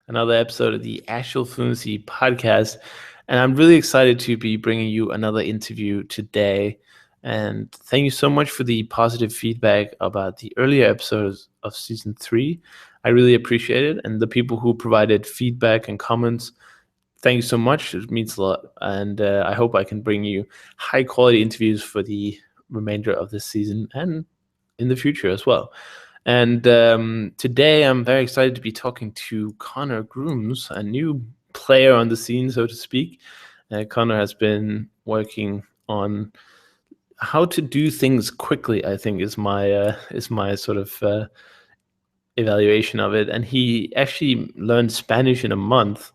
another episode of the Actual Fluency podcast. And I'm really excited to be bringing you another interview today. And thank you so much for the positive feedback about the earlier episodes of season 3. I really appreciate it. And the people who provided feedback and comments, thank you so much. It means a lot. And I hope I can bring you high quality interviews for the remainder of this season and in the future as well. And today I'm very excited to be talking to Connor Grooms, a new player on the scene, so to speak. Connor has been working on how to do things quickly, I think is my sort of evaluation of it. And he actually learned Spanish in a month,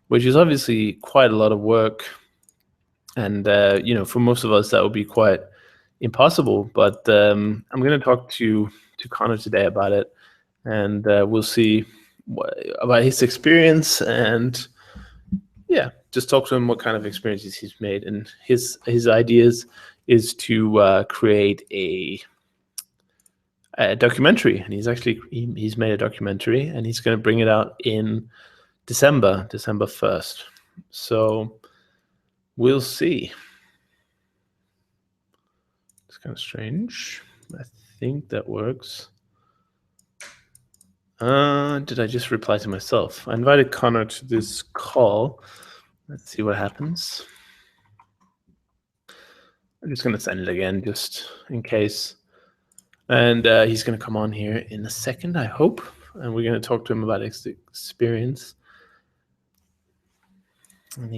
which is obviously quite a lot of work. And for most of us that would be quite impossible. But I'm going to talk to Connor today about it, and we'll see about his experience, and just talk to him what kind of experiences he's made. And his ideas is to create a documentary, and he's made a documentary, and he's going to bring it out in December 1st. So we'll see. It's kind of strange. I think that works. Did I just reply to myself? I invited Connor to this call. Let's see what happens. I'm just going to send it again just in case. And he's going to come on here in a second, I hope. And we're going to talk to him about his experience. And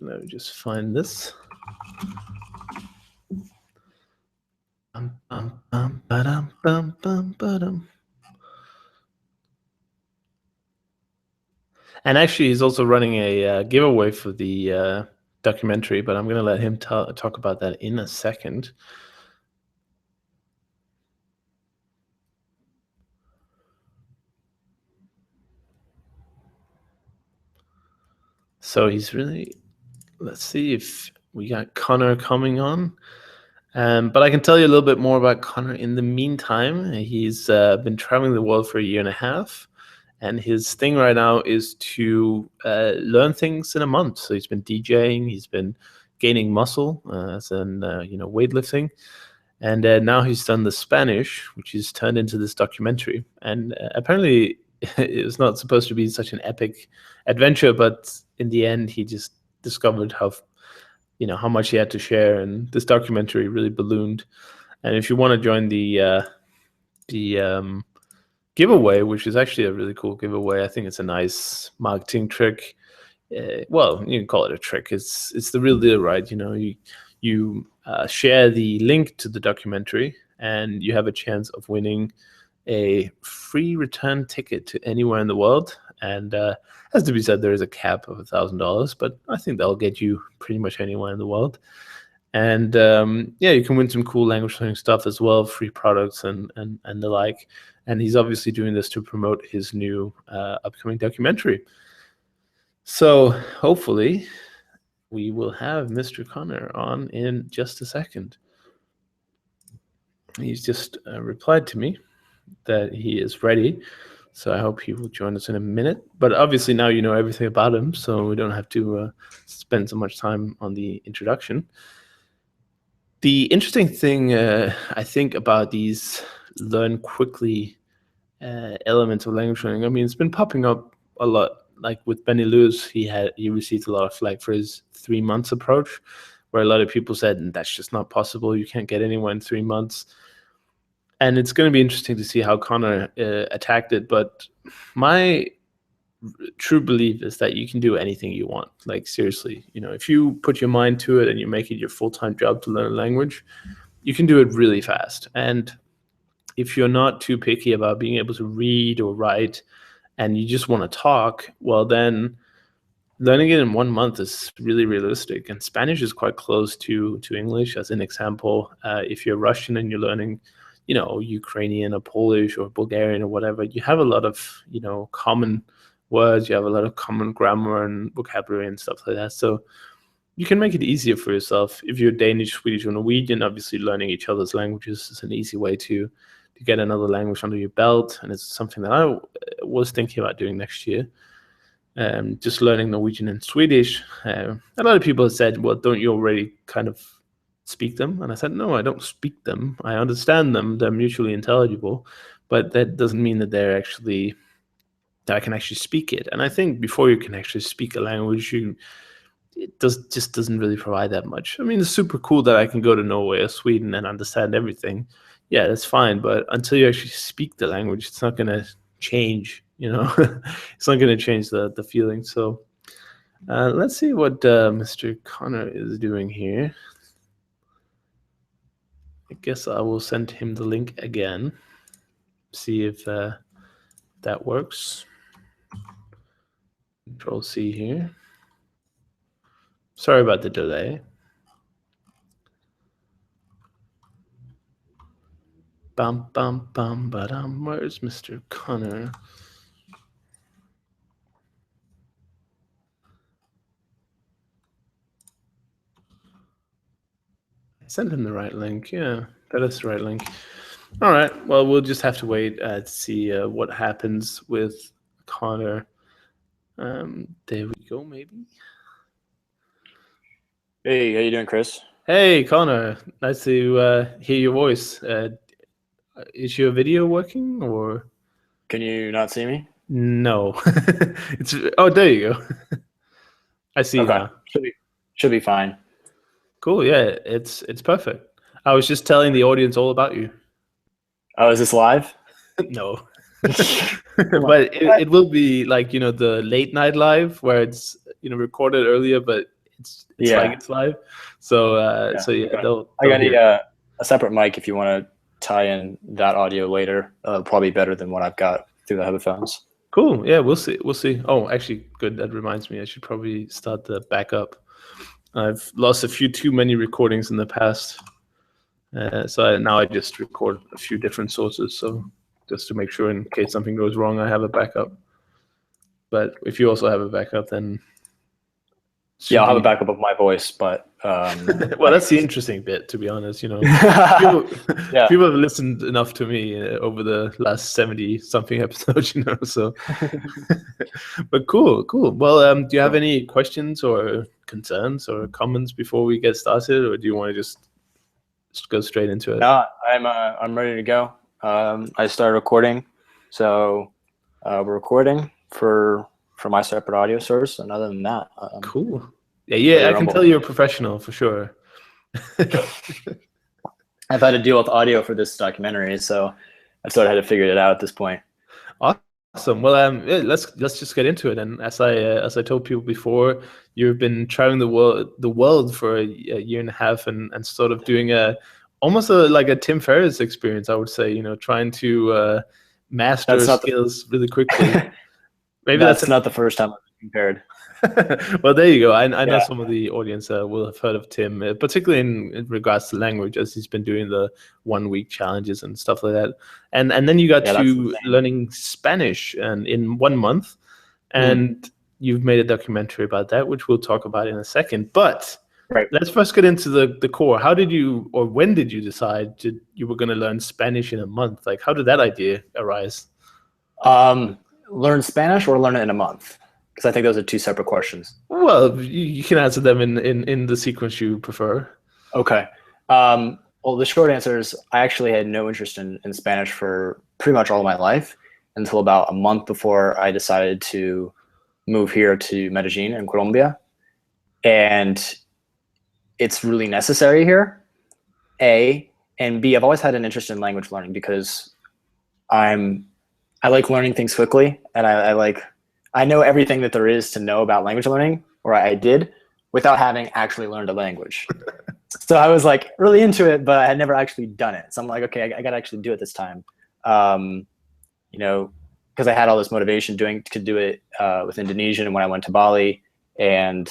let me just find this. And actually, he's also running a giveaway for the documentary, but I'm going to let him talk about that in a second. So let's see if we got Connor coming on. But I can tell you a little bit more about Connor in the meantime. He's been traveling the world for a year and a half. And his thing right now is to learn things in a month. So he's been DJing, he's been gaining muscle, as in weightlifting, and now he's done the Spanish, which is turned into this documentary. And apparently, it was not supposed to be such an epic adventure, but in the end, he just discovered how much he had to share, and this documentary really ballooned. And if you want to join the giveaway, which is actually a really cool giveaway. I think it's a nice marketing trick. Well, you can call it a trick. It's the real deal, right? You share the link to the documentary, and you have a chance of winning a free return ticket to anywhere in the world. And as to be said, there is a cap of $1,000, but I think that'll get you pretty much anywhere in the world. And you can win some cool language learning stuff as well, free products and the like. And he's obviously doing this to promote his new upcoming documentary. So hopefully we will have Mr. Connor on in just a second. He's just replied to me that he is ready. So I hope he will join us in a minute. But obviously now you know everything about him, so we don't have to spend so much time on the introduction. The interesting thing, I think, about these learn quickly elements of language learning, I mean, it's been popping up a lot. Like with Benny Lewis, he received a lot of flack for his 3 months approach, where a lot of people said that's just not possible. You can't get anywhere in 3 months. And it's going to be interesting to see how Connor attacked it. But my true belief is that you can do anything you want. Like, seriously, if you put your mind to it and you make it your full-time job to learn a language, you can do it really fast. And if you're not too picky about being able to read or write and you just want to talk, well, then learning it in 1 month is really realistic. And Spanish is quite close to English. As an example, if you're Russian and you're learning, Ukrainian or Polish or Bulgarian or whatever, you have a lot of, common words, you have a lot of common grammar and vocabulary and stuff like that. So you can make it easier for yourself. If you're Danish, Swedish, or Norwegian, obviously learning each other's languages is an easy way to get another language under your belt. And it's something that I was thinking about doing next year. just learning Norwegian and Swedish. A lot of people have said, well, don't you already kind of speak them? And I said, no, I don't speak them. I understand them. They're mutually intelligible, but that doesn't mean that that I can actually speak it. And I think before you can actually speak a language, it just doesn't really provide that much. I mean, it's super cool that I can go to Norway or Sweden and understand everything. Yeah, that's fine. But until you actually speak the language, it's not going to change, it's not going to change the feeling. So let's see what Mr. Connor is doing here. I guess I will send him the link again. See if that works. Control C here. Sorry about the delay. Bum, bum, bum, ba-dum. Where's Mr. Connor? I sent him the right link. Yeah, that is the right link. All right. Well, we'll just have to wait to see what happens with Connor. There we go, maybe. Hey, how you doing, Chris? Hey, Connor. Nice to hear your voice. Is your video working or? Can you not see me? No. Oh, there you go. I see Okay, now. should be fine. Cool. Yeah, it's perfect. I was just telling the audience all about you. Oh, is this live? No. But it will be like, the late night live where it's, recorded earlier, but it's like it's live. So yeah, okay. they'll I got hear. a separate mic if you want to tie in that audio later. Probably better than what I've got through the headphones. Cool. Yeah, we'll see. Oh, actually, good. That reminds me, I should probably start the backup. I've lost a few too many recordings in the past. So now I just record a few different sources. So just to make sure in case something goes wrong, I have a backup. But if you also have a backup, then I'll have a backup of my voice, but well, that's the interesting bit, to be honest. People have listened enough to me over the last 70 something episodes, So, but cool. Well, do you have any questions or concerns or comments before we get started, or do you want to just go straight into it? No, I'm ready to go. I started recording, so we're recording for my separate audio source, and other than that, cool. Yeah, I can tell you're a professional for sure. I've had to deal with audio for this documentary, so I've sort of had to figure it out at this point. Awesome. Well, let's just get into it. And as I told people before, you've been traveling the world for a year and a half, and sort of doing almost like a Tim Ferriss experience, I would say. Trying to master skills really quickly. Maybe that's not the first time I've been compared. Well, there you go. I know some of the audience will have heard of Tim, particularly in regards to language, as he's been doing the 1 week challenges and stuff like that. And then you got to learning Spanish and in 1 month, and you've made a documentary about that, which we'll talk about in a second. But let's first get into the core. How did you, or when did you decide you were going to learn Spanish in a month? Like, how did that idea arise? Learn Spanish or learn it in a month? Because I think those are two separate questions. Well, you can answer them in the sequence you prefer. Okay. Well, the short answer is I actually had no interest in Spanish for pretty much all of my life until about a month before I decided to move here to Medellin in Colombia. And it's really necessary here, A. And B, I've always had an interest in language learning because I like learning things quickly, and I know everything that there is to know about language learning, or I did, without having actually learned a language. So I was like really into it, but I had never actually done it. So I'm like, okay, I got to actually do it this time. Because I had all this motivation to do it with Indonesian when I went to Bali, and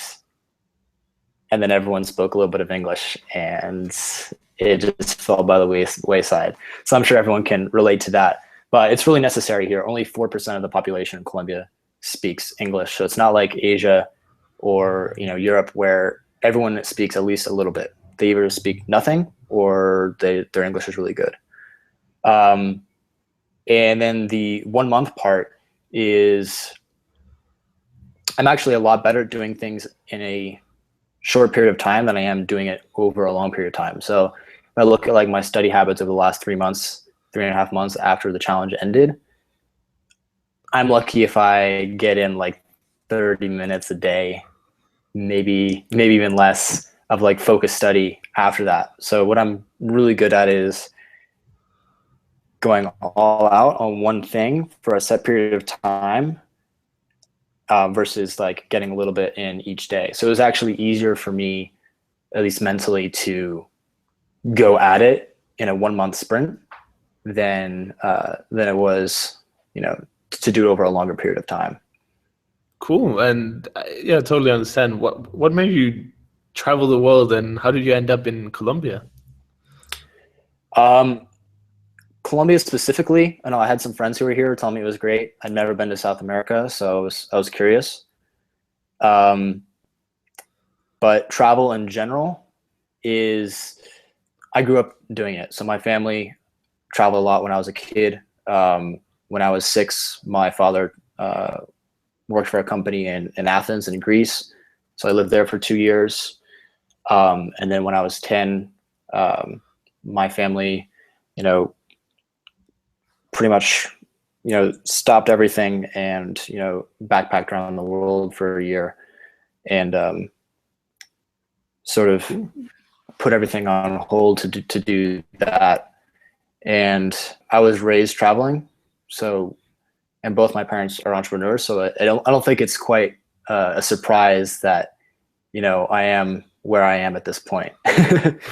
then everyone spoke a little bit of English, and it just fell by the wayside. So I'm sure everyone can relate to that. But it's really necessary here. Only 4% of the population in Colombia speaks English. So it's not like Asia or Europe where everyone speaks at least a little bit. They either speak nothing or their English is really good. And then the 1 month part is I'm actually a lot better at doing things in a short period of time than I am doing it over a long period of time. So if I look at like my study habits over the last 3 months, 3.5 months after the challenge ended, I'm lucky if I get in like 30 minutes a day, maybe even less of like focused study after that. So what I'm really good at is going all out on one thing for a set period of time, versus like getting a little bit in each day. So it was actually easier for me, at least mentally, to go at it in a 1 month sprint than it was, to do it over a longer period of time. Cool. And yeah, I totally understand. What made you travel the world, and how did you end up in Colombia? Um, Colombia specifically, I know I had some friends who were here telling me it was great. I'd never been to South America, so I was curious. Um, but travel in general is, I grew up doing it. So my family traveled a lot when I was a kid. When I was 6, my father worked for a company in Athens in Greece. So I lived there for 2 years. And then when I was 10, my family, pretty much, stopped everything and, backpacked around the world for a year and sort of put everything on hold to do that. And I was raised traveling. So, and both my parents are entrepreneurs. So I don't think it's quite a surprise that, I am where I am at this point.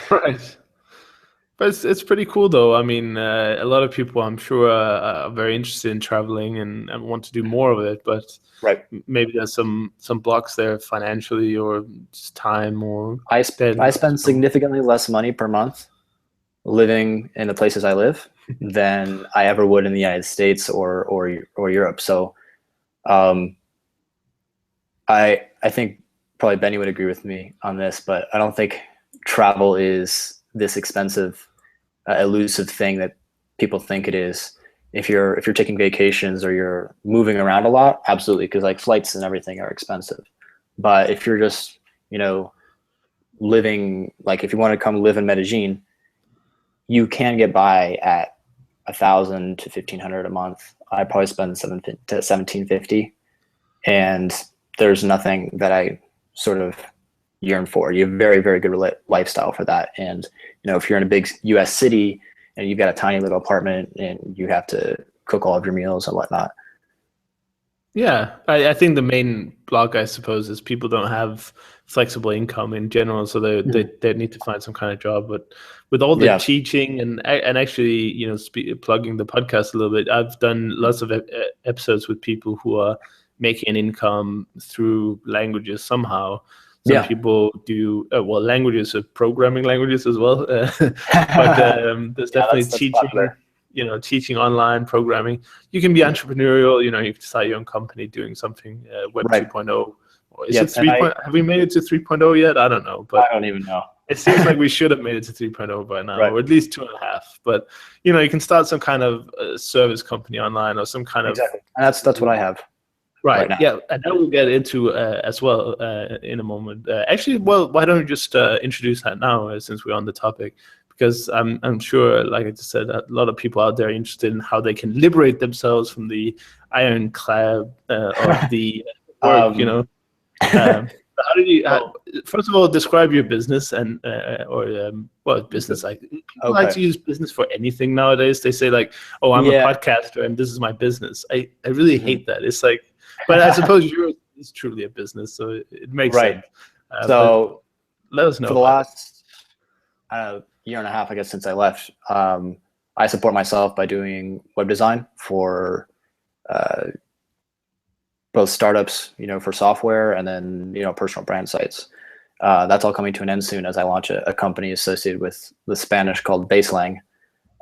Right. But it's pretty cool though. I mean, a lot of people, I'm sure, are very interested in traveling and want to do more of it. But Right. maybe there's some blocks there financially, or just time, or I spend significantly less money per month living in the places I live than I ever would in the United States or Europe. So I think probably Benny would agree with me on this, but I don't think travel is this expensive, elusive thing that people think it is. If you're taking vacations or you're moving around a lot, absolutely, because like flights and everything are expensive. But if you're just, living, like if you want to come live in Medellin, you can get by at 1,000 to 1,500 a month. I probably spend 1,750, and there's nothing that I sort of yearn for. You have very, very good lifestyle for that. And, if you're in a big US city and you've got a tiny little apartment and you have to cook all of your meals and whatnot. Yeah, I think the main block, I suppose, is people don't have flexible income in general, so they need to find some kind of job. But with all the teaching and actually, plugging the podcast a little bit, I've done lots of episodes with people who are making an income through languages somehow. Some people do languages, programming languages as well. But there's definitely that's teaching. popular. Teaching online programming. You can be entrepreneurial. You can start your own company doing something. Web 2.0. Or is it 3.0? Have we made it to 3.0 yet? I don't know. But I don't even know. It seems like we should have made it to 3.0 by now, or at least 2.5. But you can start some kind of service company online, or some kind of. And that's what I have. Right. Yeah, and that we'll get into as well in a moment. Actually, well, why don't we just introduce that now, since we're on the topic? Because I'm sure, like I just said, a lot of people out there are interested in how they can liberate themselves from the ironclad of the work. How do you? First of all, describe your business and business. Like people like to use business for anything nowadays. They say like, "Oh, I'm a podcaster and this is my business." I really hate that. It's like, but I suppose yours is truly a business, so it makes sense. So let us know. For the last year and a half, I guess, since I left, I support myself by doing web design for both startups, for software, and then, personal brand sites. That's all coming to an end soon as I launch a company associated with the Spanish called Baselang.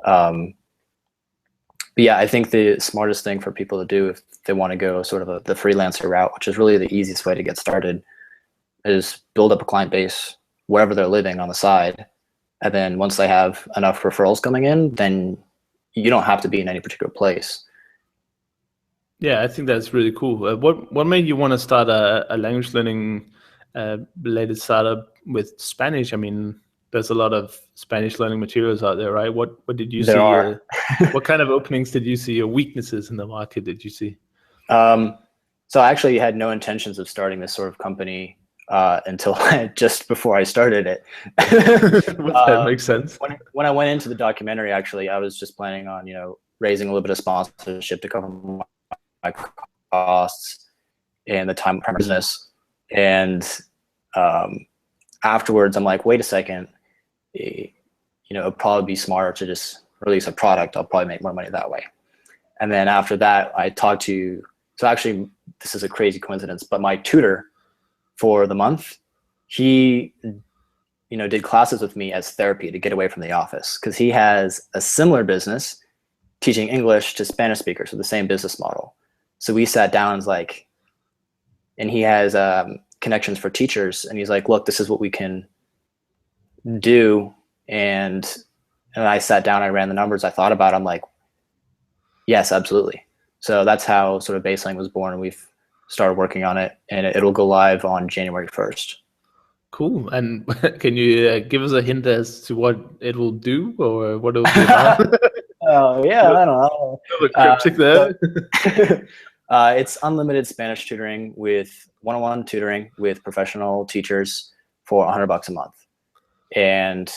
But yeah, I think the smartest thing for people to do if they want to go sort of the freelancer route, which is really the easiest way to get started, is build up a client base wherever they're living on the side. And then once they have enough referrals coming in, then you don't have to be in any particular place. Yeah, I think that's really cool. What made you want to start a language learning related startup with Spanish? I mean, there's a lot of Spanish learning materials out there, right? What did you There see? are. What kind of openings did you see, or weaknesses in the market did you see? So I actually had no intentions of starting this sort of company until just before I started it. That makes sense. When I went into the documentary, actually, I was just planning on, raising a little bit of sponsorship to cover my costs and the time of business. And um, afterwards, I'm like, wait a second, it'd probably be smarter to just release a product. I'll probably make more money that way. And then after that, I talked to, so actually, this is a crazy coincidence, but my tutor for the month, he, did classes with me as therapy to get away from the office, because he has a similar business teaching English to Spanish speakers with the same business model. So we sat down and was like, and he has connections for teachers, and he's like, look, this is what we can do. And I sat down, I ran the numbers, I thought about it, I'm like, yes, absolutely. So that's how sort of Baselang was born, and we've started working on it, and it'll go live on January 1st. Cool. And can you give us a hint as to what it will do or what it will be about? Oh yeah, I don't know. A little cryptic there. It's unlimited Spanish tutoring with one-on-one tutoring with professional teachers for $100 a month, and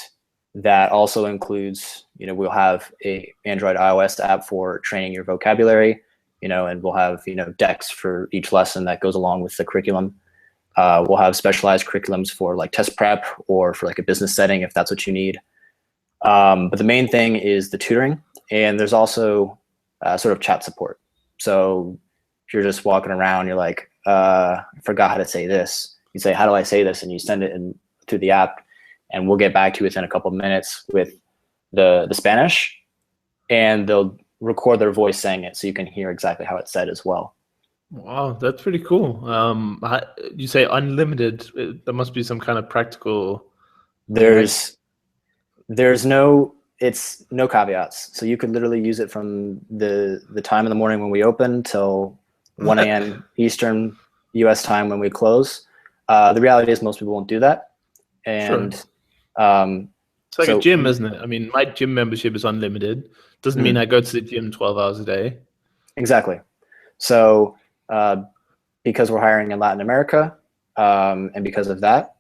that also includes, we'll have a Android iOS app for training your vocabulary, and we'll have decks for each lesson that goes along with the curriculum. We'll have specialized curriculums for like test prep or for like a business setting if that's what you need. But the main thing is the tutoring, and there's also sort of chat support. So if you're just walking around, you're like, I forgot how to say this. You say, how do I say this? And you send it to the app, and we'll get back to you within a couple of minutes with the Spanish, and they'll record their voice saying it so you can hear exactly how it's said as well. Wow, that's pretty cool. You say unlimited. There must be some kind of practical. There's no caveats. So you could literally use it from the time in the morning when we open till 1 a.m. Eastern US time when we close. The reality is most people won't do that. And sure. It's like a gym, isn't it? I mean, my gym membership is unlimited. Doesn't mean I go to the gym 12 hours a day. Exactly. So because we're hiring in Latin America, and because of that,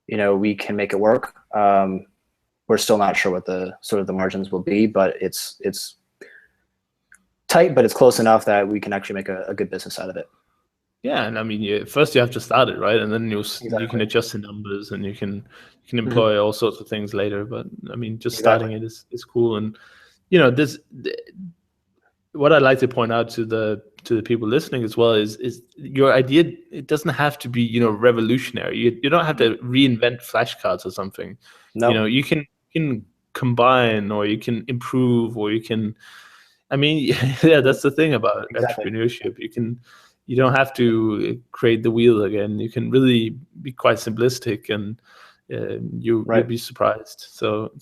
we can make it work. We're still not sure what the sort of the margins will be, but it's tight, but it's close enough that we can actually make a good business out of it. Yeah, and I mean, first you have to start it, right? And then you can adjust the numbers, and you can employ all sorts of things later. But I mean, just starting it is cool. And this what I'd like to point out to the people listening as well is your idea. It doesn't have to be revolutionary. You don't have to reinvent flashcards or something. No. You can combine, or you can improve, or you can. I mean, yeah, that's the thing about entrepreneurship. You don't have to create the wheel again. You can really be quite simplistic, and you'll be surprised. So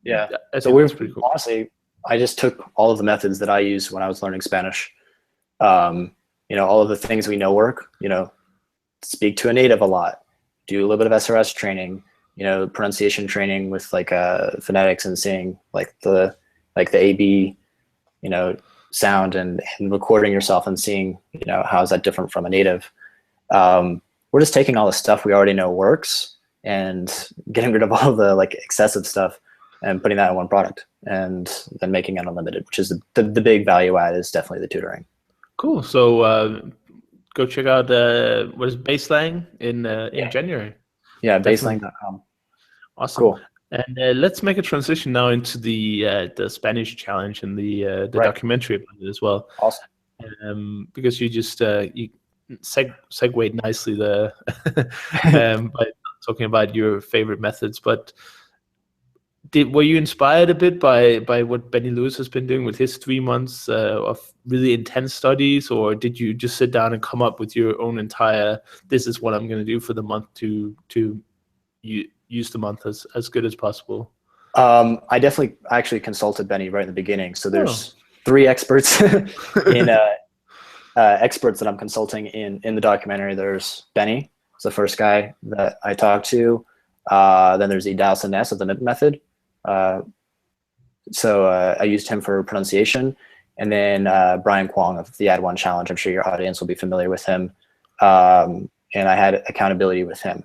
yeah. I so think that's pretty cool. Honestly, I just took all of the methods that I used when I was learning Spanish. All of the things we know work. Speak to a native a lot. Do a little bit of SRS training. Pronunciation training with like phonetics and seeing like the AB, sound and recording yourself and seeing, how is that different from a native. We're just taking all the stuff we already know works and getting rid of all the like excessive stuff and putting that in one product, and then making it unlimited, which is the big value add is definitely the tutoring. Cool. So go check out what is Baselang in January. Yeah, baselang.com. Awesome. Cool. And let's make a transition now into the Spanish challenge and the documentary about it as well. Awesome. Because you just you segued nicely there by talking about your favorite methods. But were you inspired a bit by what Benny Lewis has been doing with his 3 months of really intense studies, or did you just sit down and come up with your own entire? This is what I'm going to do for the month to use the month as good as possible? I definitely actually consulted Benny right in the beginning. So there's 3 experts in experts that I'm consulting in the documentary. There's Benny, who's the first guy that I talked to. Then there's Idao Ness of the MIP method. So I used him for pronunciation. And then Brian Kwong of the Add One Challenge. I'm sure your audience will be familiar with him. And I had accountability with him.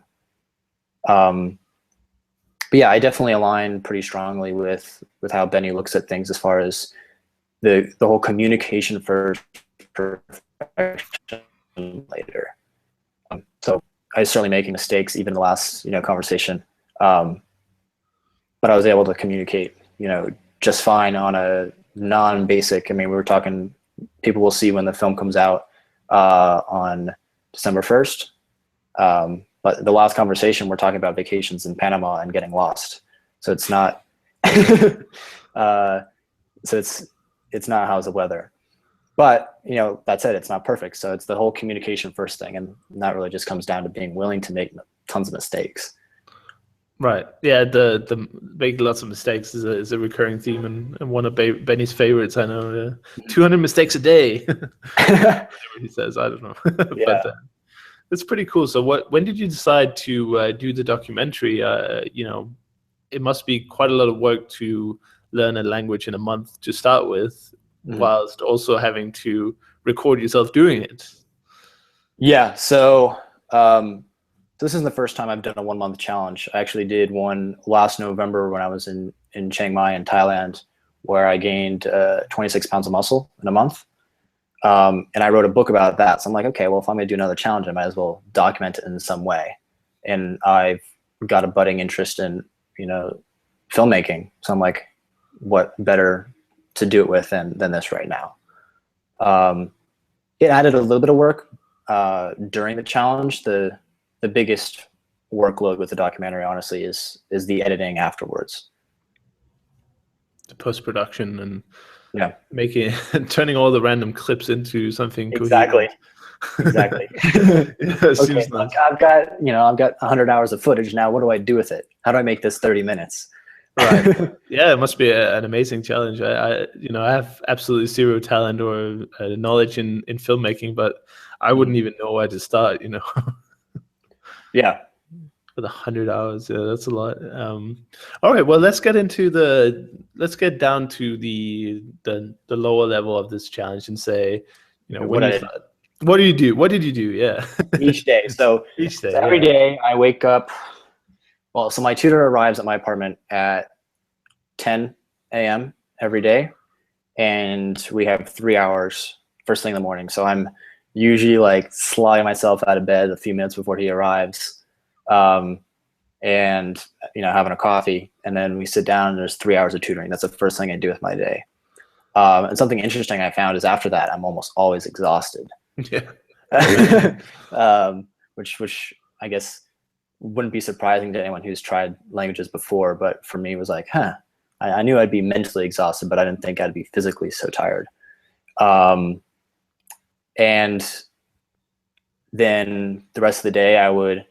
But yeah, I definitely align pretty strongly with how Benny looks at things as far as the whole communication first, perfection later. So I was certainly making mistakes even in the last conversation, but I was able to communicate just fine on a non-basic. I mean, we were talking. People will see when the film comes out on December 1st. But the last conversation, we're talking about vacations in Panama and getting lost. So it's not. So it's not how's the weather. But that said, it's not perfect. So it's the whole communication first thing, and that really just comes down to being willing to make tons of mistakes. Right. Yeah. The make lots of mistakes is a recurring theme, and one of Benny's favorites. I know. 200 mistakes a day. Whatever he says, I don't know. Yeah. But it's pretty cool. So when did you decide to do the documentary? It must be quite a lot of work to learn a language in a month to start with, whilst also having to record yourself doing it. Yeah. So this isn't the first time I've done a 1 month challenge. I actually did one last November when I was in Chiang Mai in Thailand, where I gained 26 pounds of muscle in a month. And I wrote a book about that. So I'm like, okay, well, if I'm going to do another challenge, I might as well document it in some way. And I've got a budding interest in, filmmaking. So I'm like, what better to do it with than this right now? It added a little bit of work during the challenge. The biggest workload with the documentary, honestly, is the editing afterwards. The post-production and turning all the random clips into something exactly. Okay, nice. I've got 100 hours of footage now. What do I do with it? How do I make this 30 minutes? Right. Yeah, it must be an amazing challenge. I have absolutely zero talent or knowledge in filmmaking, but I wouldn't even know where to start. Yeah. With 100 hours, yeah, that's a lot. All right, well, let's get down to the lower level of this challenge and say, what do you do? What did you do? Yeah. Each day. So every day I wake up. Well, so my tutor arrives at my apartment at 10 a.m. every day, and we have 3 hours first thing in the morning. So I'm usually like sliding myself out of bed a few minutes before he arrives. And having a coffee, and then we sit down and there's 3 hours of tutoring. That's the first thing I do with my day. And something interesting I found is after that, I'm almost always exhausted. Yeah. Which I guess wouldn't be surprising to anyone who's tried languages before, but for me it was like, I knew I'd be mentally exhausted, but I didn't think I'd be physically so tired. And then the rest of the day I would,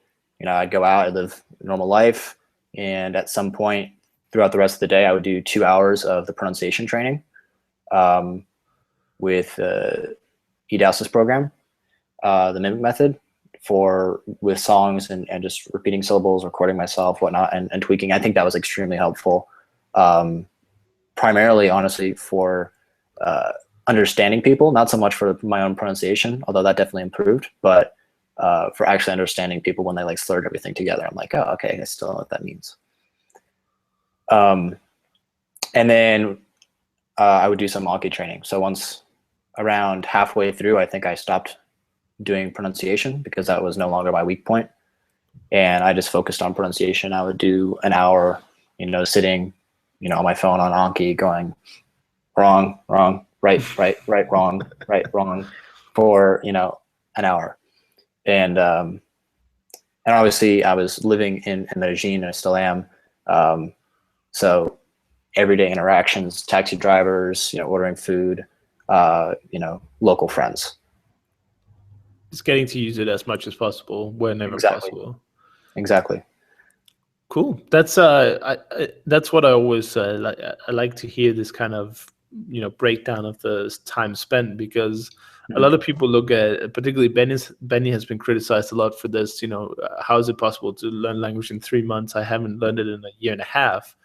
I'd go out, I'd live a normal life. And at some point throughout the rest of the day, I would do 2 hours of the pronunciation training with Idau's program, the mimic method, with songs and just repeating syllables, recording myself, whatnot, and tweaking. I think that was extremely helpful. Primarily, honestly, for understanding people, not so much for my own pronunciation, although that definitely improved, but for actually understanding people when they like slurred everything together. I'm like, oh, okay, I still know what that means. And then I would do some Anki training. So once around halfway through, I think I stopped doing pronunciation because that was no longer my weak point. And I just focused on pronunciation. I would do an hour, sitting, on my phone on Anki going wrong, wrong, right, wrong, right, wrong for, an hour. And obviously I was living in Medellin, and I still am. So everyday interactions, taxi drivers, ordering food, local friends. Just getting to use it as much as possible whenever possible. Exactly. Cool. That's what I always like. I like to hear this kind of breakdown of the time spent, because a lot of people look at, particularly Benny has been criticized a lot for this. How is it possible to learn language in 3 months? I haven't learned it in a year and a half.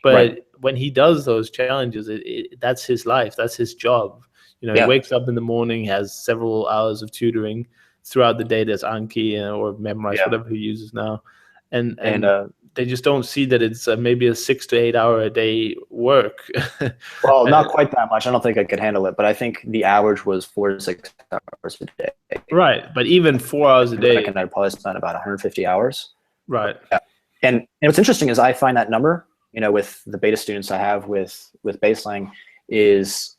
But when he does those challenges, that's his life, that's his job. He wakes up in the morning, has several hours of tutoring throughout the day. There's Anki or Memrise, whatever he uses now, and they just don't see that it's maybe a 6 to 8 hour a day work. Well, not quite that much. I don't think I could handle it, but I think the average was 4 to 6 hours a day. Right, but even 4 hours a day, I reckon I'd probably spend about 150 hours. Right. Yeah. And what's interesting is I find that number, with the beta students I have with Baselang, is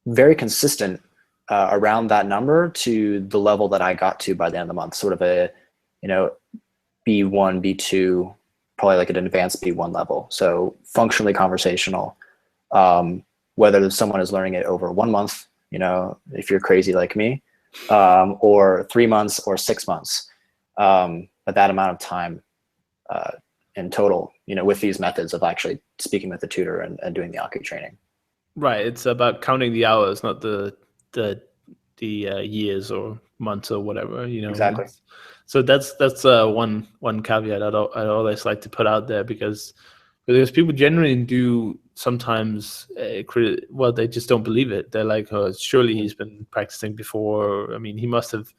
very consistent around that number to the level that I got to by the end of the month, sort of a B1, B2, probably like an advanced B1 level. So functionally conversational, whether someone is learning it over 1 month, if you're crazy like me, or 3 months or 6 months, but that amount of time in total, with these methods of actually speaking with the tutor and doing the Anki training. Right. It's about counting the hours, not the years or months or whatever. Exactly. So that's one caveat I'd always like to put out there, because people generally do sometimes they just don't believe it. They're like, oh, surely he's been practicing before. I mean, he must have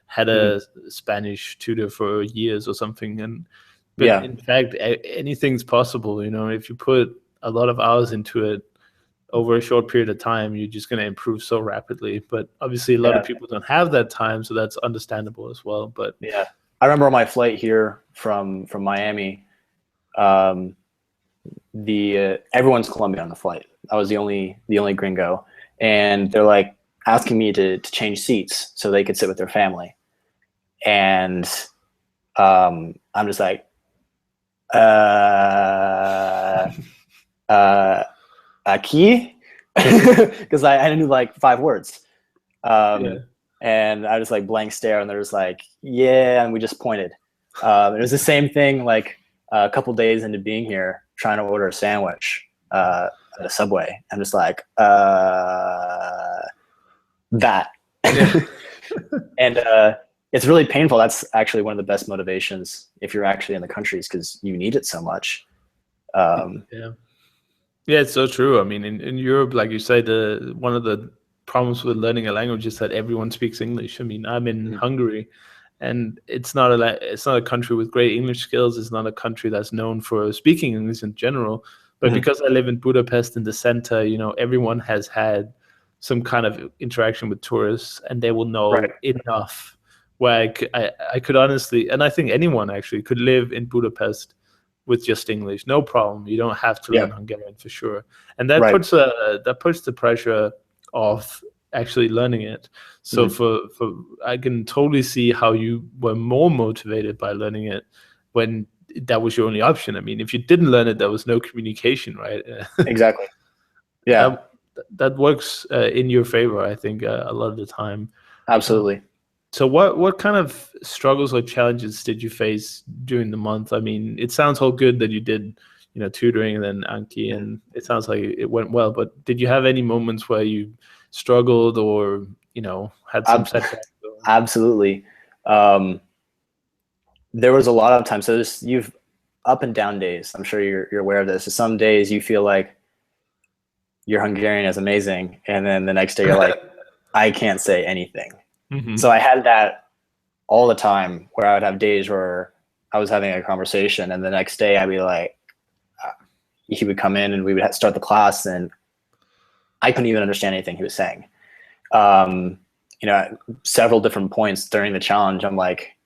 had a Spanish tutor for years or something. But in fact, anything's possible. If you put a lot of hours into it over a short period of time, you're just going to improve so rapidly. But obviously a lot of people don't have that time, so that's understandable as well. But I remember on my flight here from Miami, everyone's Colombian on the flight. I was the only gringo, and they're like asking me to change seats so they could sit with their family. And I'm just like, aquí, because I knew like 5 words, and I just like blank stare, and they're just like, yeah, and we just pointed. It was the same thing like a couple days into being here, trying to order a sandwich at a Subway. I'm just like that. And it's really painful. That's actually one of the best motivations if you're actually in the countries, because you need it so much. Yeah, it's so true. I mean, in Europe, like you say, one of the problems with learning a language is that everyone speaks English. I mean, I'm in Hungary, and it's not a country with great English skills. It's not a country that's known for speaking English in general. But because I live in Budapest in the center, everyone has had some kind of interaction with tourists, and they will know enough. Where I could honestly, and I think anyone actually could live in Budapest with just English, no problem. You don't have to learn Hungarian for sure, and that puts the pressure of actually learning it. So for I can totally see how you were more motivated by learning it when that was your only option. I mean, if you didn't learn it, there was no communication, right? Exactly. Yeah, that works in your favor, I think, a lot of the time. Absolutely. So what kind of struggles or challenges did you face during the month? I mean, it sounds all good that you did, tutoring and then Anki, and it sounds like it went well, but did you have any moments where you struggled or, had some setbacks? Absolutely. There was a lot of times. So you've up and down days. I'm sure you're aware of this. So some days you feel like your Hungarian is amazing, and then the next day you're like, I can't say anything. So I had that all the time, where I would have days where I was having a conversation, and the next day I'd be like, he would come in and we would start the class, and I couldn't even understand anything he was saying. At several different points during the challenge, I'm like,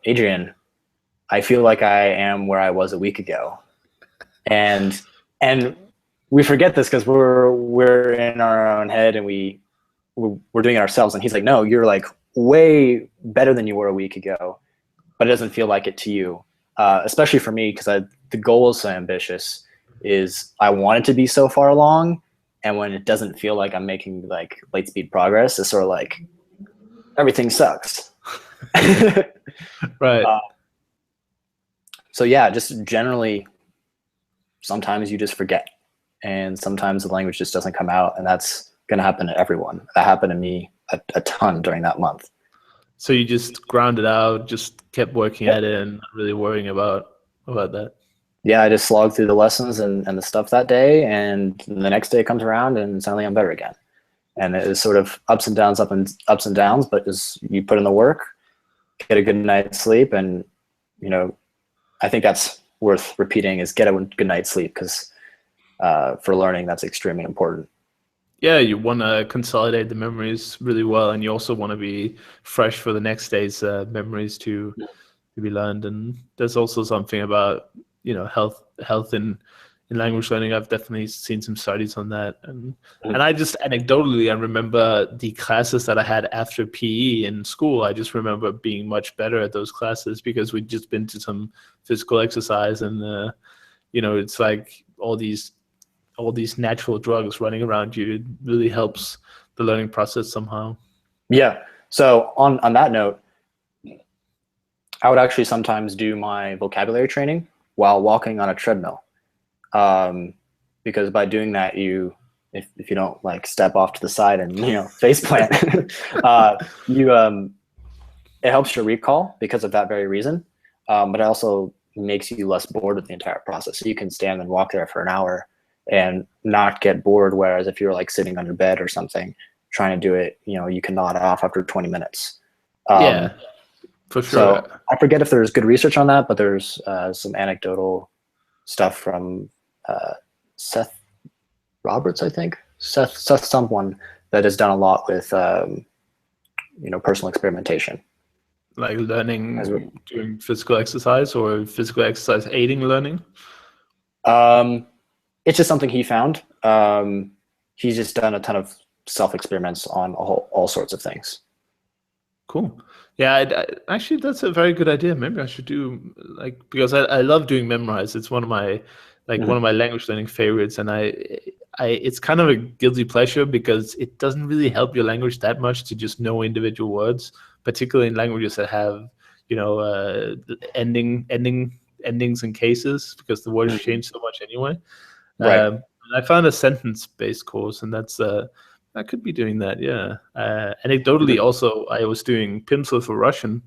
Adrian, I feel like I am where I was a week ago. And we forget this because we're in our own head, and we're doing it ourselves. And he's like, no, you're like way better than you were a week ago, but it doesn't feel like it to you. Especially for me, because the goal is so ambitious, is I want it to be so far along. And when it doesn't feel like I'm making like light speed progress, it's sort of like everything sucks. Right. So yeah, just generally sometimes you just forget, and sometimes the language just doesn't come out, and that's going to happen to everyone. That happened to me a ton during that month. So you just ground it out, just kept working Yep. at it, and not really worrying about that. Yeah, I just slogged through the lessons and the stuff that day, and the next day comes around, and suddenly I'm better again. And it is sort of ups and downs, ups and downs, but as you put in the work, get a good night's sleep, and I think that's worth repeating, is get a good night's sleep, because for learning, that's extremely important. Yeah, you want to consolidate the memories really well, and you also want to be fresh for the next day's memories to be learned. And there's also something about health in language learning. I've definitely seen some studies on that, and I just anecdotally, I remember the classes that I had after PE in school. I just remember being much better at those classes because we'd just been to some physical exercise, and it's like all these natural drugs running around you. It really helps the learning process somehow. Yeah. So on that note, I would actually sometimes do my vocabulary training while walking on a treadmill, because by doing that, if you don't like step off to the side and face plant, it helps your recall because of that very reason. But it also makes you less bored with the entire process. So you can stand and walk there for an hour and not get bored. Whereas if you're like sitting on your bed or something, trying to do it, you can nod off after 20 minutes. Yeah, for sure. So I forget if there's good research on that, but there's some anecdotal stuff from Seth Roberts, I think. Seth someone that has done a lot with personal experimentation. Like learning doing physical exercise, or physical exercise aiding learning? It's just something he found. He's just done a ton of self-experiments on all sorts of things. Cool. Yeah, actually, that's a very good idea. Maybe I should do, because I love doing memorize. It's one of my one of my language learning favorites, and it's kind of a guilty pleasure because it doesn't really help your language that much to just know individual words, particularly in languages that have endings and cases, because the words change so much anyway. Right. I found a sentence-based course, and that's I could be doing that. Yeah. Anecdotally, also, I was doing Pimsleur for Russian,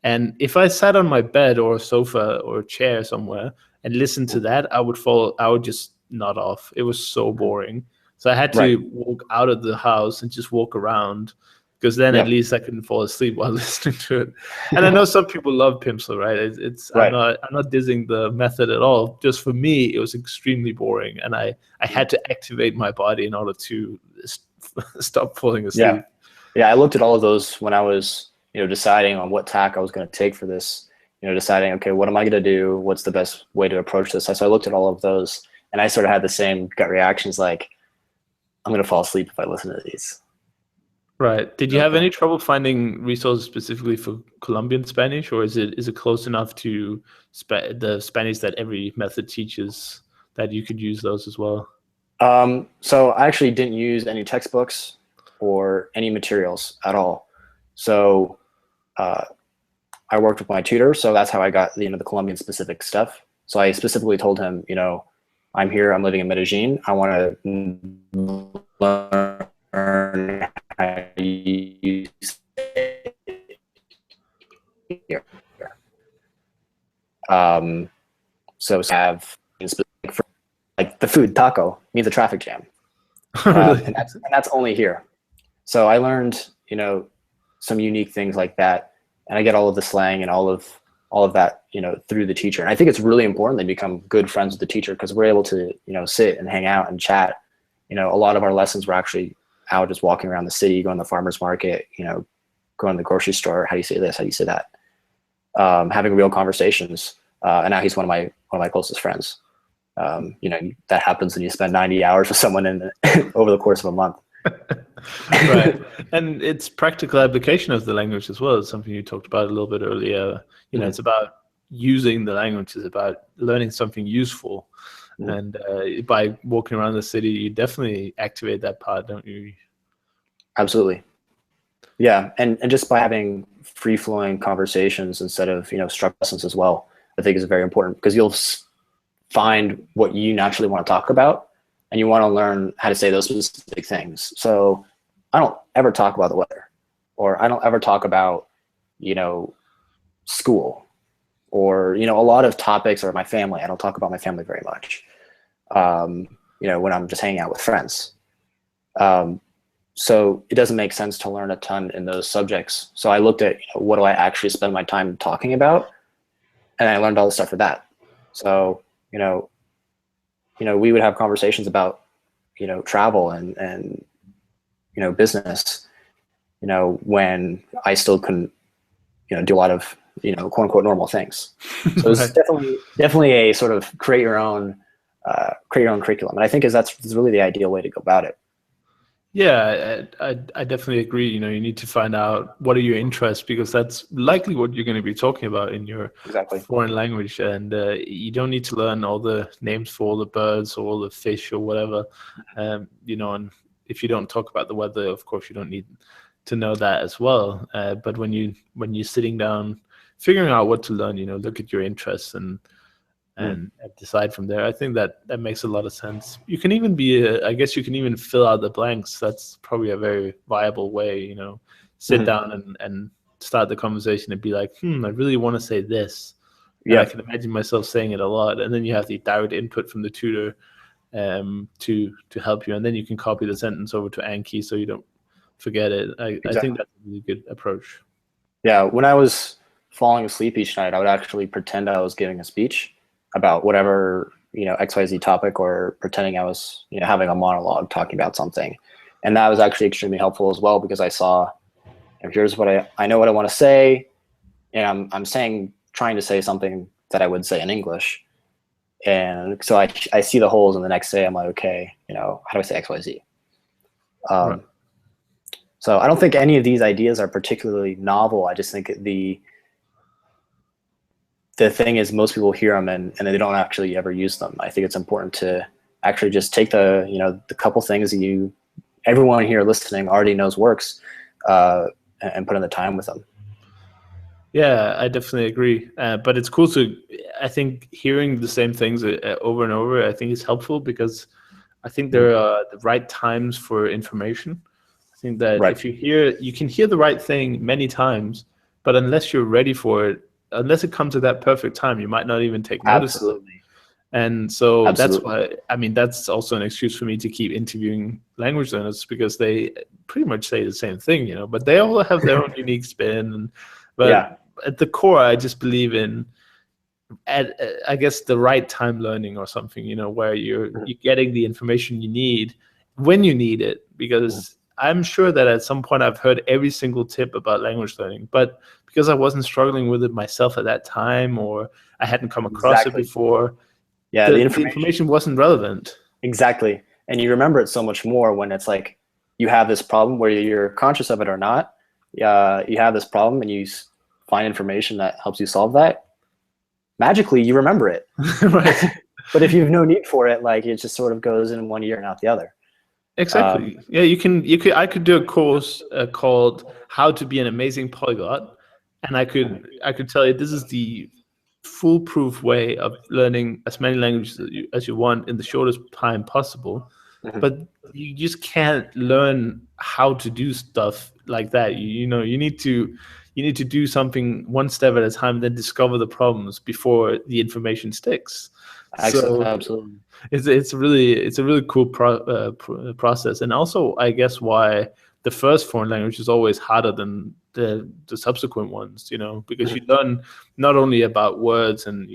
and if I sat on my bed or a sofa or a chair somewhere and listened to that, I would just nod off. It was so boring. So I had to walk out of the house and just walk around, because then at least I couldn't fall asleep while listening to it. And I know some people love Pimsleur, right? It's Right. I'm not dissing the method at all. Just for me, it was extremely boring, and I had to activate my body in order to stop falling asleep. Yeah. I looked at all of those when I was deciding on what tack I was going to take for this. Deciding, okay, what am I going to do? What's the best way to approach this? So I looked at all of those, and I sort of had the same gut reactions, like, I'm going to fall asleep if I listen to these. Right. Did you have any trouble finding resources specifically for Colombian Spanish, or is it close enough to the Spanish that every method teaches that you could use those as well? So I actually didn't use any textbooks or any materials at all. So I worked with my tutor, so that's how I got the Colombian specific stuff. So I specifically told him, I'm here, I'm living in Medellin. I want to learn how to use here. So have like the food taco means a traffic jam, Really? and that's only here. So I learned some unique things like that, and I get all of the slang and all of that through the teacher. And I think it's really important they become good friends with the teacher, because we're able to sit and hang out and chat. A lot of our lessons were actually out just walking around the city, going to the farmer's market, going to the grocery store. How do you say this? How do you say that? Having real conversations. And now he's one of my closest friends. That happens when you spend 90 hours with someone over the course of a month. Right. And it's practical application of the language as well. It's something you talked about a little bit earlier. It's about using the language. It's about learning something useful. And by walking around the city, you definitely activate that part, don't you? Absolutely. Yeah. And just by having free-flowing conversations instead of structured lessons as well, I think is very important, because you'll find what you naturally want to talk about, and you want to learn how to say those specific things. So I don't ever talk about the weather, or I don't ever talk about, school, or, a lot of topics, or my family. I don't talk about my family very much, when I'm just hanging out with friends. So it doesn't make sense to learn a ton in those subjects. So I looked at, what do I actually spend my time talking about? And I learned all the stuff for that. So, we would have conversations about, travel and business, when I still couldn't, do a lot of, quote unquote normal things. So it's definitely a sort of create your own curriculum. And I think that's really the ideal way to go about it. Yeah, I definitely agree. You need to find out what are your interests, because that's likely what you're going to be talking about in your foreign language. And you don't need to learn all the names for all the birds or all the fish or whatever. And if you don't talk about the weather, of course, you don't need to know that as well. But when you're sitting down, figuring out what to learn, look at your interests and decide from there. I think that makes a lot of sense. You can even I guess you can even fill out the blanks. That's probably a very viable way, sit down and start the conversation and be like, I really want to say this. And I can imagine myself saying it a lot. And then you have the direct input from the tutor to help you. And then you can copy the sentence over to Anki so you don't forget it. I think that's a really good approach. Yeah, when I was falling asleep each night, I would actually pretend I was giving a speech about whatever, XYZ topic, or pretending I was, having a monologue talking about something. And that was actually extremely helpful as well, because I saw, here's what I know what I want to say. And I'm trying to say something that I would say in English. And so I see the holes, and the next day I'm like, okay, how do I say XYZ? Right. So I don't think any of these ideas are particularly novel. I just think the thing is, most people hear them and they don't actually ever use them. I think it's important to actually just take the couple things that everyone here listening already knows works, and put in the time with them. Yeah, I definitely agree. But it's cool I think hearing the same things over and over, I think is helpful, because I think there are the right times for information. I think that if you can hear the right thing many times, but unless you're ready for it, unless it comes at that perfect time, you might not even take notice of it. And so that's why, that's also an excuse for me to keep interviewing language learners, because they pretty much say the same thing, but they all have their own unique spin. But at the core, I just believe in, I guess, the right time learning or something, where you're getting the information you need when you need it, because I'm sure that at some point I've heard every single tip about language learning, but because I wasn't struggling with it myself at that time, or I hadn't come across it before, the information wasn't relevant. Exactly. And you remember it so much more when it's like you have this problem, where you're conscious of it or not. You have this problem and you find information that helps you solve that. Magically, you remember it. Right. But if you have no need for it, like, it just sort of goes in one ear and out the other. Exactly. Yeah, I could do a course called How to Be an Amazing Polyglot, and I could tell you this is the foolproof way of learning as many languages as you want in the shortest time possible. But you just can't learn how to do stuff like that. You need to do something one step at a time, then discover the problems before the information sticks. Absolutely. It's a really cool process, and also I guess why the first foreign language is always harder than the subsequent ones, because you learn not only about words and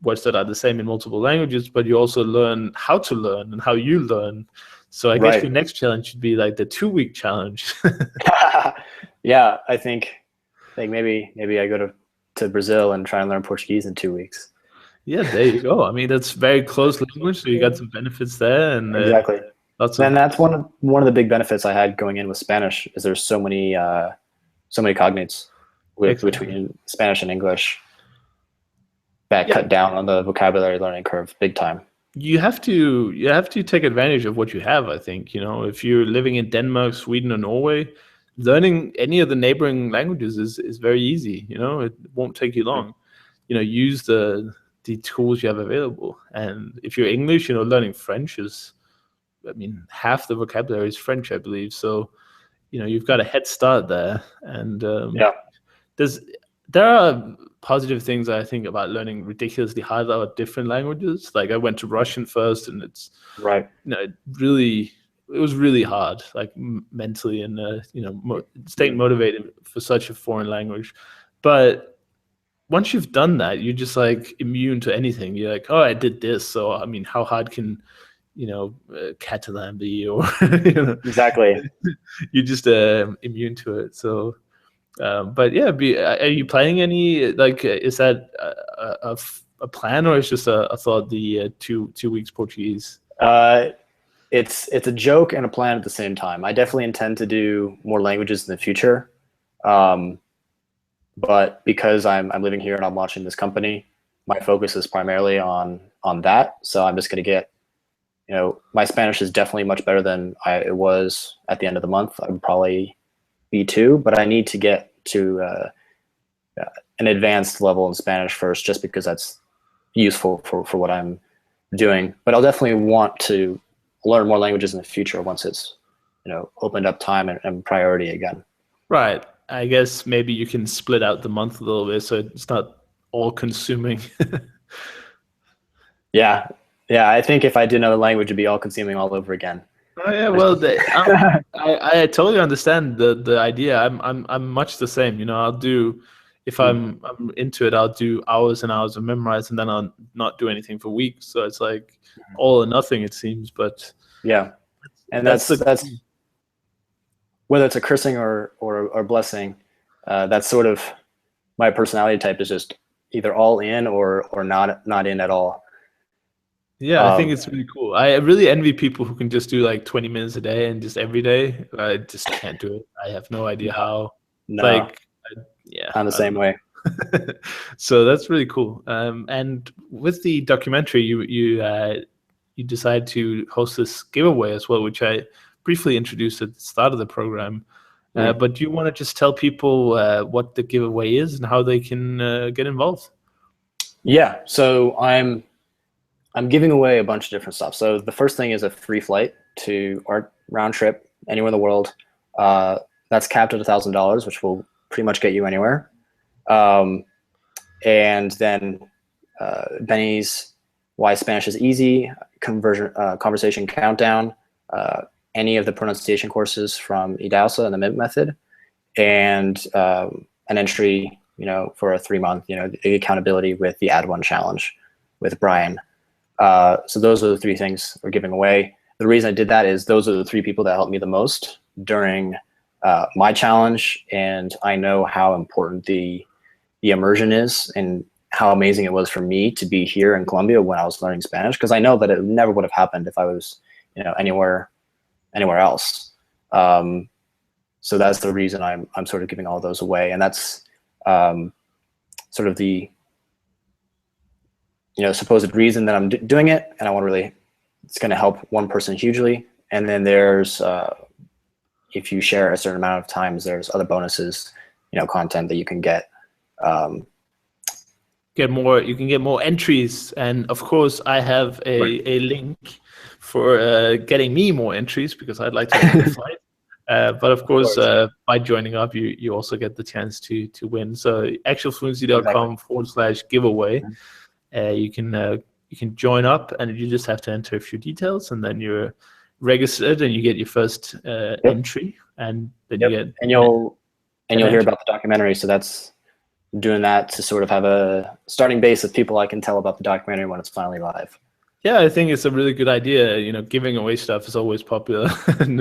words that are the same in multiple languages, but you also learn how to learn and how you learn. So I guess your next challenge should be like the 2-week challenge. Yeah, I think maybe I go to Brazil and try and learn Portuguese in 2 weeks. Yeah, there you go. That's very close language, so you got some benefits there, and exactly. And that's one of the big benefits I had going in with Spanish, is there's so many cognates between Spanish and English that cut down on the vocabulary learning curve big time. You have to take advantage of what you have. I think if you're living in Denmark, Sweden, or Norway, learning any of the neighboring languages is very easy. It won't take you long. Use the the tools you have available. And if you're English, learning French is, half the vocabulary is French, I believe. So, you've got a head start there. And there are positive things I think about learning ridiculously hard or different languages. Like I went to Russian first, and it's right. It was really hard, like mentally, and staying motivated for such a foreign language. But once you've done that, you're just like immune to anything. You're like, oh, I did this, so how hard can Catalan be, or Exactly. you're just immune to it. So. But yeah, are you planning any, like, is that a plan, or is just a thought, the 2 weeks Portuguese? It's a joke and a plan at the same time. I definitely intend to do more languages in the future. But because I'm living here and I'm launching this company, my focus is primarily on that. So I'm just going to get, my Spanish is definitely much better than it was at the end of the month. I'm probably B2, but I need to get to an advanced level in Spanish first, just because that's useful for what I'm doing. But I'll definitely want to learn more languages in the future once it's opened up time and priority again. Right. I guess maybe you can split out the month a little bit so it's not all consuming. Yeah. I think if I did another language, it'd be all consuming all over again. Oh yeah, well, I totally understand the idea. I'm much the same. I'll do, if I'm into it, I'll do hours and hours of memorize, and then I'll not do anything for weeks. So it's like all or nothing, it seems. But yeah, and that's whether it's a cursing or blessing. That's sort of my personality type, is just either all in or not in at all. Yeah, I think it's really cool. I really envy people who can just do like 20 minutes a day and just every day. I just can't do it. I have no idea how. No. Yeah, I'm the same way. So that's really cool. And with the documentary, you decide to host this giveaway as well, which I briefly introduced at the start of the program. But do you want to just tell people what the giveaway is and how they can get involved? Yeah. So I'm giving away a bunch of different stuff. So the first thing is a free flight to our round trip anywhere in the world. That's capped at $1,000, which will pretty much get you anywhere. And then Benny's Why Spanish is Easy, conversation countdown, any of the pronunciation courses from Idausa and the MINT method, and an entry, for a 3-month, the accountability with the Add One challenge with Brian. So those are the 3 things we're giving away. The reason I did that is those are the 3 people that helped me the most during my challenge, and I know how important the immersion is and how amazing it was for me to be here in Colombia when I was learning Spanish, because I know that it never would have happened if I was anywhere else. So that's the reason I'm sort of giving all those away, and that's sort of the supposed reason that I'm doing it, and I want to really, it's going to help one person hugely. And then there's if you share a certain amount of times, there's other bonuses, content that you can get. You can get more entries, and of course I have a link for getting me more entries, because I'd like to win the fight. But of course, by joining up, you also get the chance to win. So actualfluency.com/giveaway. You can join up, and you just have to enter a few details, and then you're registered, and you get your first entry, and then you get you'll hear about the documentary. So that's doing that to sort of have a starting base of people I can tell about the documentary when it's finally live. Yeah, I think it's a really good idea. Giving away stuff is always popular, and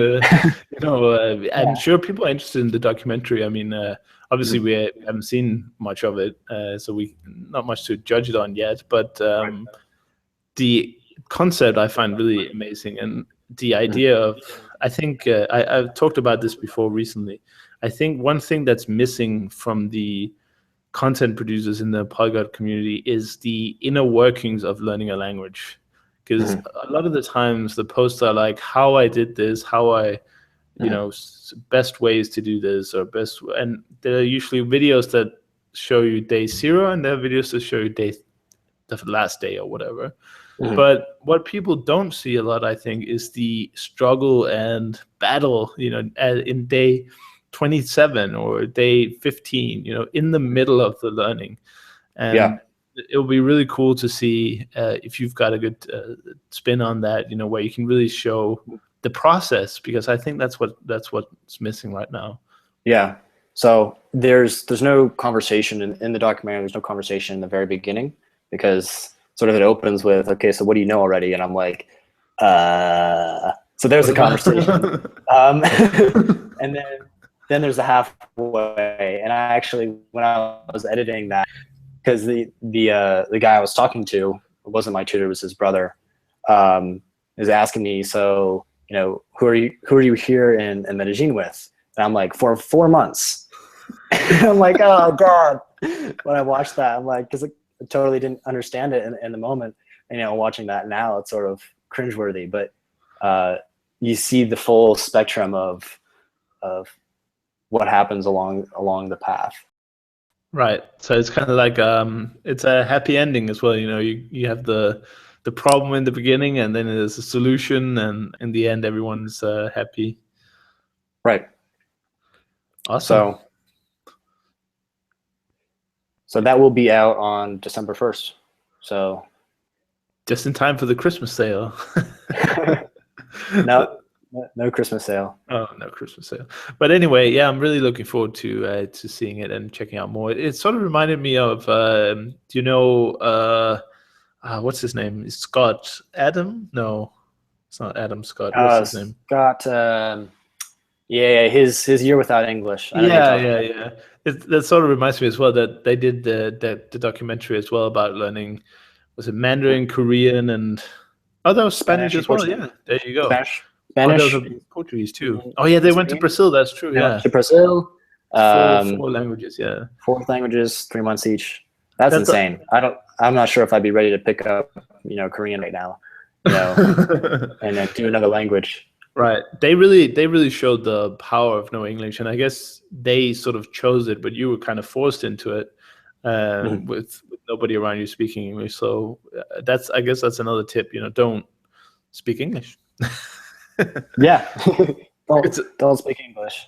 I'm sure people are interested in the documentary. I mean, obviously we haven't seen much of it, so we not much to judge it on yet. But the concept I find really amazing, and the idea of, I think I've talked about this before recently. I think one thing that's missing from the content producers in the polyglot community is the inner workings of learning a language. Because a lot of the times the posts are like how I did this, how I, best ways to do this, or best, and there are usually videos that show you day 0, and there are videos that show you the the last day or whatever. Mhm. But what people don't see a lot, I think, is the struggle and battle, in day 27 or day 15, in the middle of the learning. And it'll be really cool to see if you've got a good spin on that, where you can really show the process, because I think that's what's missing right now. Yeah. So there's no conversation in the documentary. There's no conversation in the very beginning, because sort of it opens with, okay, so what do you know already? And I'm like, so there's a conversation. And then there's the halfway. And I actually, when I was editing that, because the guy I was talking to, it wasn't my tutor, it was his brother, is asking me, so, who are you here in Medellin with? And I'm like, for 4 months. I'm like, oh God. When I watched that, I'm like, because I totally didn't understand it in the moment. And, watching that now, it's sort of cringeworthy. But you see the full spectrum of what happens along the path. Right. So it's kind of like it's a happy ending as well. You have the problem in the beginning, and then there's a solution, and in the end, everyone's happy. Right. Awesome. So that will be out on December 1st. So just in time for the Christmas sale. No Christmas sale. Oh, no Christmas sale. But anyway, yeah, I'm really looking forward to seeing it and checking out more. It sort of reminded me of, what's his name? Is Scott Adam? No, it's not Adam Scott. What's his name? Scott. Yeah, his Year Without English. Yeah. That sort of reminds me as well that they did the documentary as well about learning. Was it Mandarin, Korean, and that was Spanish as well? Portuguese. Yeah, there you go. Spanish. Portuguese too. Oh yeah, they went to Brazil. That's true. Yeah, to Brazil. 4 languages. Yeah, 4 languages, 3 months each. That's insane. I'm not sure if I'd be ready to pick up, Korean right now, and then do another language. Right. They really showed the power of knowing English, and I guess they sort of chose it, but you were kind of forced into it with nobody around you speaking English. So I guess that's another tip. Don't speak English. Yeah. Don't speak English.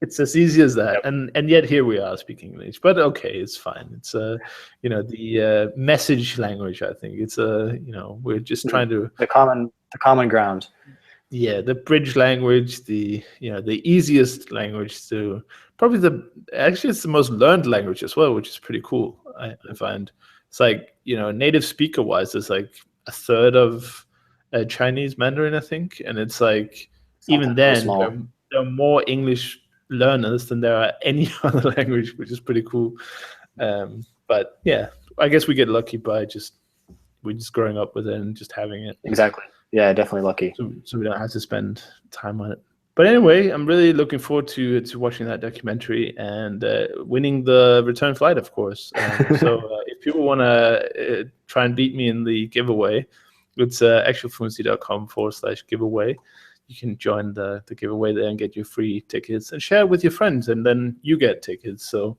It's as easy as that. Yep. And yet here we are speaking English. But okay, it's fine. It's the message language, I think. It's we're just trying to the common ground. Yeah, the bridge language, the easiest language to probably it's the most learned language as well, which is pretty cool. I find it's like, native speaker wise, it's like a third of Chinese Mandarin, I think, and it's like even then there are more English learners than there are any other language, which is pretty cool. But yeah, I guess we get lucky by we're just growing up with it and just having it. Exactly. Yeah, definitely lucky. So we don't have to spend time on it. But anyway, I'm really looking forward to watching that documentary and winning the return flight, of course. So if people want to try and beat me in the giveaway, it's actualfluency.com/giveaway. You can join the giveaway there and get your free tickets and share it with your friends, and then you get tickets. So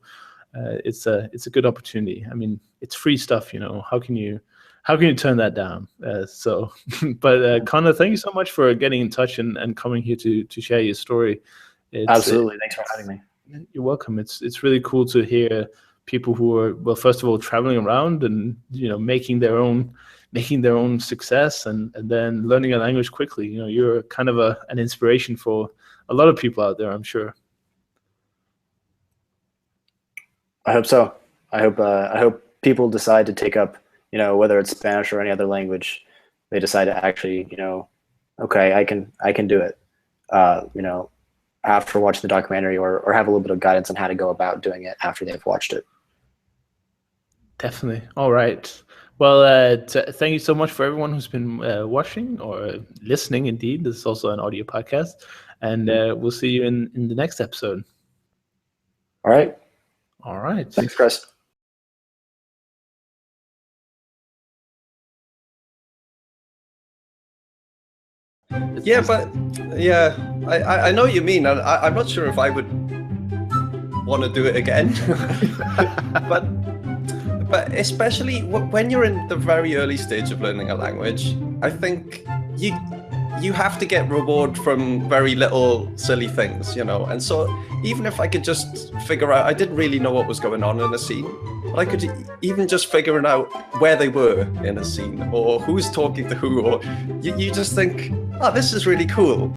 it's a good opportunity. I mean, it's free stuff, How can you turn that down? But Connor, thank you so much for getting in touch and coming here to share your story. Absolutely. Thanks for having me. You're welcome. It's really cool to hear people who are, well, first of all, traveling around and, making their own success and then learning a language quickly. You're kind of an inspiration for a lot of people out there, I'm sure. I hope so. I hope people decide to take up, whether it's Spanish or any other language, they decide to actually, okay, I can do it, after watching the documentary or have a little bit of guidance on how to go about doing it after they've watched it. Definitely. All right. Well, thank you so much for everyone who's been watching or listening. Indeed, this is also an audio podcast, and we'll see you in the next episode. All right. All right. Thanks, Chris. Yeah, but I know what you mean, and I'm not sure if I would want to do it again. But especially when you're in the very early stage of learning a language, I think you have to get reward from very little silly things, you know. And so even if I could just figure out, I didn't really know what was going on in a scene, but I could even just figuring out where they were in a scene or who's talking to who, or you just think, oh, this is really cool.